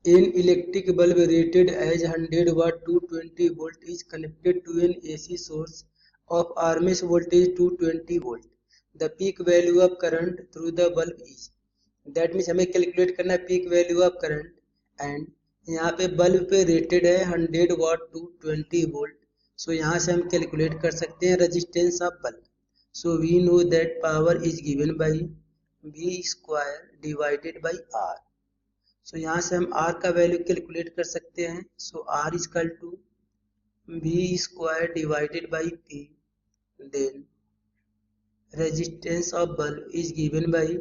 An electric bulb rated as 100 watt 220 volt is connected to an AC source of RMS voltage 220 volt. The peak value of current through the bulb is. That means हमें calculate करना है peak value of current and यहाँ पे bulb पे rated है 100 वाट to 20 volt. सो यहाँ से हम कैलकुलेट कर सकते हैं resistance of bulb. So we know that power is given by V square divided by R. So यहाँ से हम R का वैल्यू कैलकुलेट कर सकते हैं. So R equal to V square divided by P. Then resistance of bulb is given by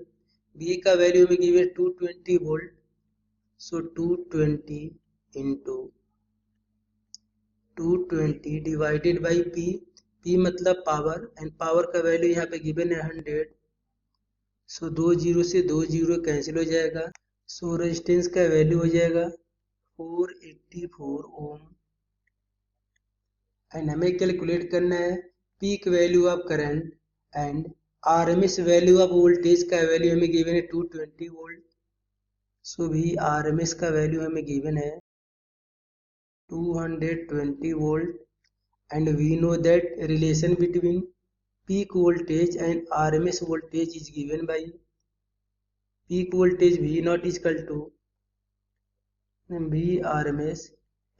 V का value में given 220 volt. So 220 into 220 divided by P. P मतलब पावर एंड पावर का value यहाँ पे given है 100. सो 2 zero से 2 zero cancel हो जाएगा. सो रेजिस्टेंस का वैल्यू हो जाएगा 484 ओम. एंड हमें कैलकुलेट करना है peak value of current and RMS value of voltage का वैल्यू हमें गिवन है 220 वोल्ट. सो भी आरएमएस का वैल्यू हमें गिवन है 220 volt and we know that relation between peak voltage and RMS voltage is given by peak voltage V naught is equal to V RMS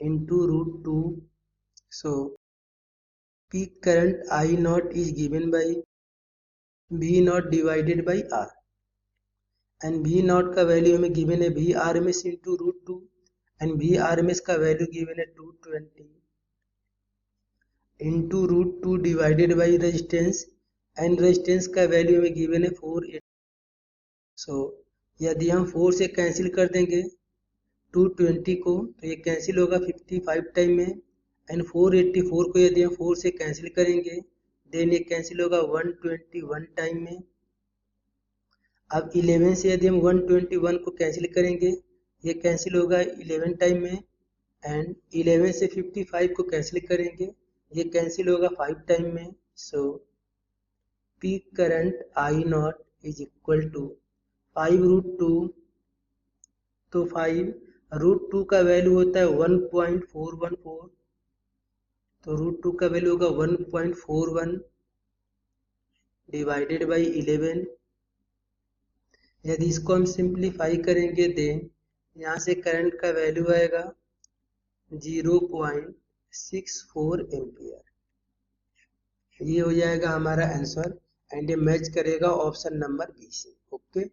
into root 2. So peak current I naught is given by V naught divided by R and V naught का value हमें given है V RMS into root 2 and V RMS का value given है 220 into root 2 divided by resistance and resistance का value हमें given है 480. सो यदि हम 4 से कैंसिल कर देंगे 220 को तो ये कैंसिल होगा 55 टाइम में एंड 484 को यदि हम 4 से कैंसिल करेंगे देन ये कैंसिल होगा 121 टाइम में. अब 11 से यदि हम 121 को कैंसिल करेंगे ये कैंसिल होगा 11 टाइम में एंड 11 से 55 को कैंसिल करेंगे ये कैंसिल होगा 5 टाइम में. सो peak current I naught is equal to 5 root 2. तो 5 रूट 2 का वैल्यू होता है 1.414. तो रूट 2 का वैल्यू होगा 1.41 डिवाइडेड बाई 11. यदि इसको हम सिंप्लीफाई करेंगे देन यहाँ से करंट का वैल्यू आएगा 0.64 एम्पियर. ये हो जाएगा हमारा आंसर एंड ये मैच करेगा ऑप्शन नंबर बी से. ओके.